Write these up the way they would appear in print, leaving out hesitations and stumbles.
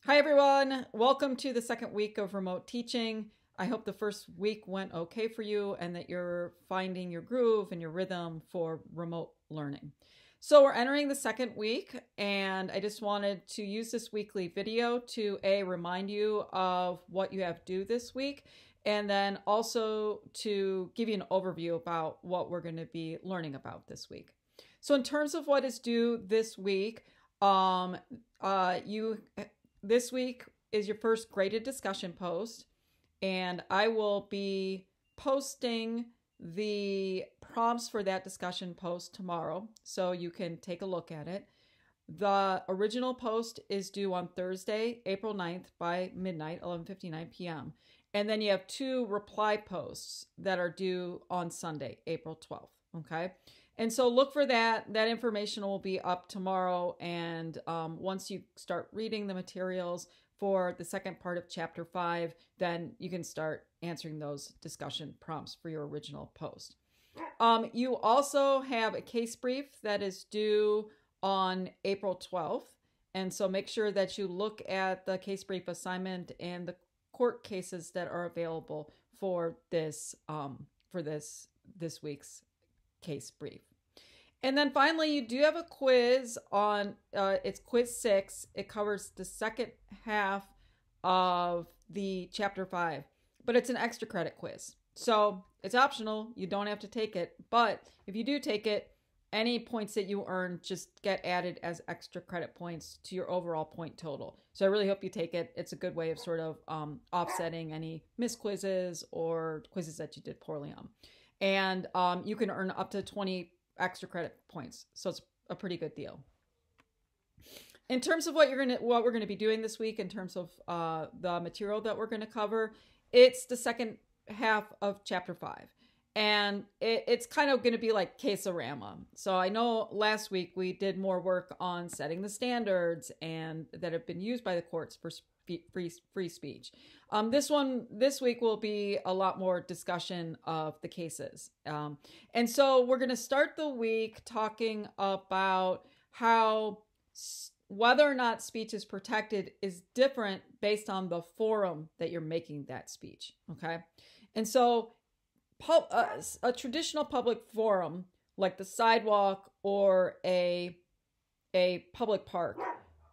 Hi everyone, welcome to the second week of remote teaching. I hope the first week went okay for you and that you're finding your groove and your rhythm for remote learning. So we're entering the second week, and I just wanted to use this weekly video to remind you of what you have due this week, and then also to give you an overview about what we're going to be learning about this week. So in terms of what is due this week, this week is your first graded discussion post, and I will be posting the prompts for that discussion post tomorrow, so you can take a look at it. The original post is due on Thursday, April 9th by midnight, 11:59 p.m. And then you have two reply posts that are due on Sunday, April 12th, okay? And so look for that. That information will be up tomorrow. And once you start reading the materials for the second part of Chapter 5, then you can start answering those discussion prompts for your original post. You also have a case brief that is due on April 12th. And so make sure that you look at the case brief assignment and the court cases that are available for this week's case brief. And then finally, you do have a quiz on, it's quiz 6. It covers the second half of the Chapter 5, but it's an extra credit quiz. So it's optional. You don't have to take it. But if you do take it, any points that you earn just get added as extra credit points to your overall point total. So I really hope you take it. It's a good way of sort of offsetting any missed quizzes or quizzes that you did poorly on. And you can earn up to 20 extra credit points. So it's a pretty good deal. In terms of what we're gonna be doing this week, in terms of the material that we're gonna cover, it's the second half of Chapter 5. And it's kind of going to be like case-orama. So I know last week we did more work on setting the standards and that have been used by the courts for free speech. This week will be a lot more discussion of the cases. And so we're going to start the week talking about how whether or not speech is protected is different based on the forum that you're making that speech. Okay. And so a traditional public forum like the sidewalk or a public park,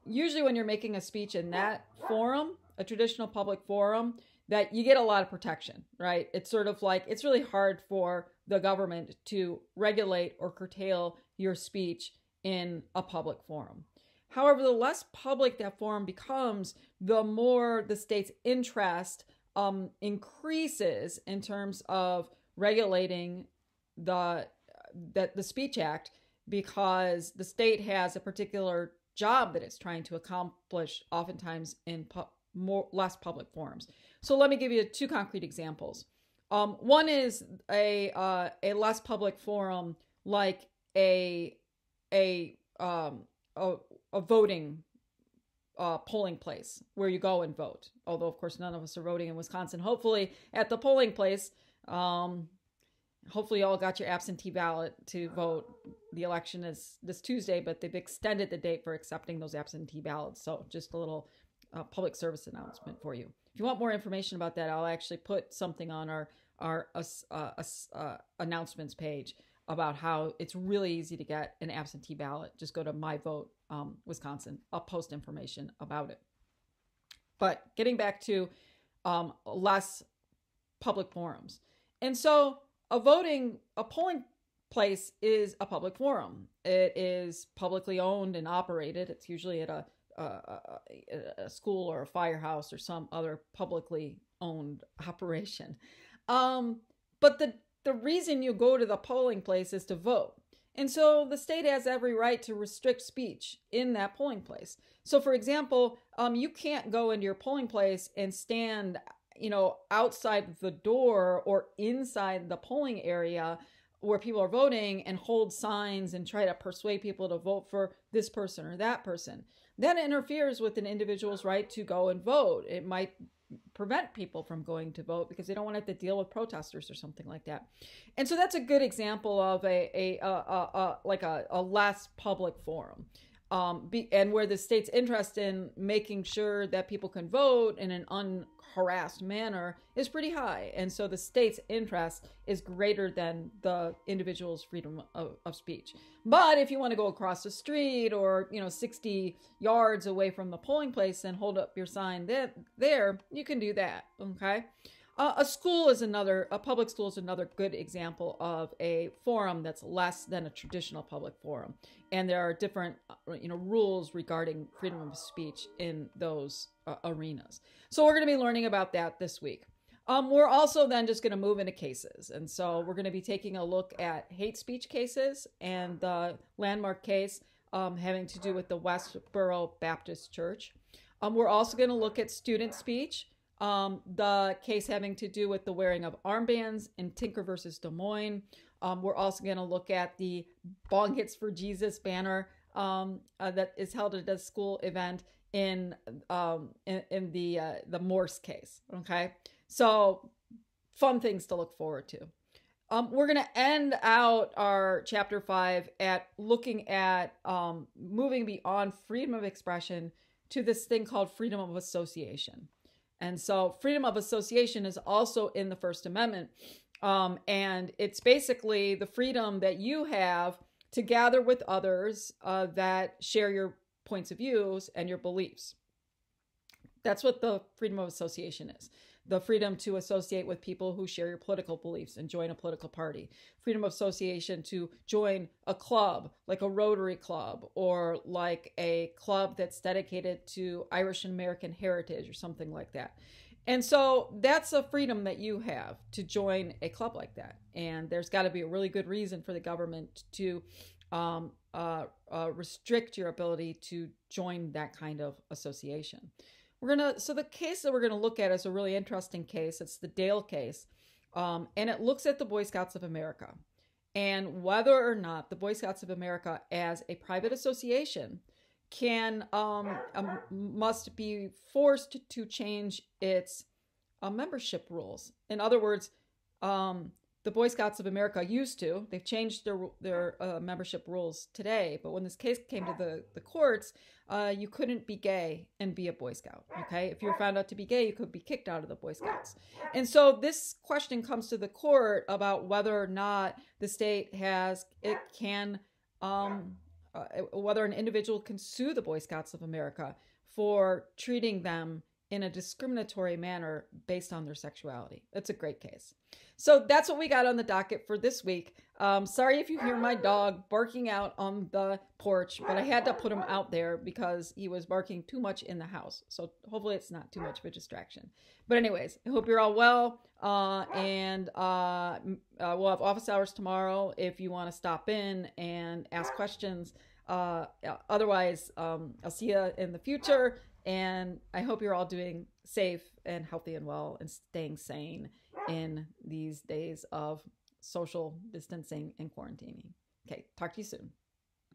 usually when you're making a speech in that forum, a traditional public forum, that you get a lot of protection, right? It's sort of like, it's really hard for the government to regulate or curtail your speech in a public forum. However, the less public that forum becomes, the more the state's interest increases in terms of regulating the Speech Act, because the state has a particular job that it's trying to accomplish, oftentimes in less public forums. So let me give you two concrete examples. One is a less public forum, like a voting polling place where you go and vote. Although, of course, none of us are voting in Wisconsin. Hopefully, at the polling place, hopefully you all got your absentee ballot to vote. The election is this Tuesday, but they've extended the date for accepting those absentee ballots. So just a little public service announcement for you. If you want more information about that, I'll actually put something on our announcements page about how it's really easy to get an absentee ballot. Just go to My Vote Wisconsin. I'll post information about it. But getting back to less public forums. And so a polling place is a public forum. It is publicly owned and operated. It's usually at a school or a firehouse or some other publicly owned operation. But the reason you go to the polling place is to vote. And so the state has every right to restrict speech in that polling place. So for example, you can't go into your polling place and stand, outside the door or inside the polling area where people are voting and hold signs and try to persuade people to vote for this person or that person. That interferes with an individual's right to go and vote. It might prevent people from going to vote because they don't want to have to deal with protesters or something like that. And so that's a good example of a less public forum. and where the state's interest in making sure that people can vote in an unharassed manner is pretty high. And so the state's interest is greater than the individual's freedom of speech. But if you want to go across the street or, 60 yards away from the polling place and hold up your sign there, you can do that. Okay. A public school is another good example of a forum that's less than a traditional public forum. And there are different, rules regarding freedom of speech in those arenas. So we're going to be learning about that this week. We're also then just going to move into cases. And so we're going to be taking a look at hate speech cases and the landmark case having to do with the Westboro Baptist Church. We're also going to look at student speech. The case having to do with the wearing of armbands in Tinker versus Des Moines. We're also going to look at the Bong Hits for Jesus banner that is held at a school event in the Morse case. Okay, so fun things to look forward to. We're going to end out our chapter 5 at looking at moving beyond freedom of expression to this thing called freedom of association. And so freedom of association is also in the First Amendment. And it's basically the freedom that you have to gather with others that share your points of views and your beliefs. That's what the freedom of association is. The freedom to associate with people who share your political beliefs and join a political party. Freedom of association to join a club, like a Rotary Club, or like a club that's dedicated to Irish and American heritage or something like that. And so that's a freedom that you have to join a club like that. And there's got to be a really good reason for the government to restrict your ability to join that kind of association. So the case that we're going to look at is a really interesting case. It's the Dale case. And it looks at the Boy Scouts of America and whether or not the Boy Scouts of America as a private association must be forced to change its membership rules. In other words, the Boy Scouts of America they've changed their membership rules today, but when this case came to the courts, you couldn't be gay and be a Boy Scout, okay? If you were found out to be gay, you could be kicked out of the Boy Scouts. And so this question comes to the court about whether or not the state whether an individual can sue the Boy Scouts of America for treating them in a discriminatory manner based on their sexuality. It's a great case. So that's what we got on the docket for this week. Sorry if you hear my dog barking out on the porch, but I had to put him out there because he was barking too much in the house. So hopefully it's not too much of a distraction. But anyways, I hope you're all well. And we'll have office hours tomorrow if you want to stop in and ask questions. Otherwise, I'll see you in the future. And I hope you're all doing safe and healthy and well and staying sane in these days of social distancing and quarantining. Okay, talk to you soon.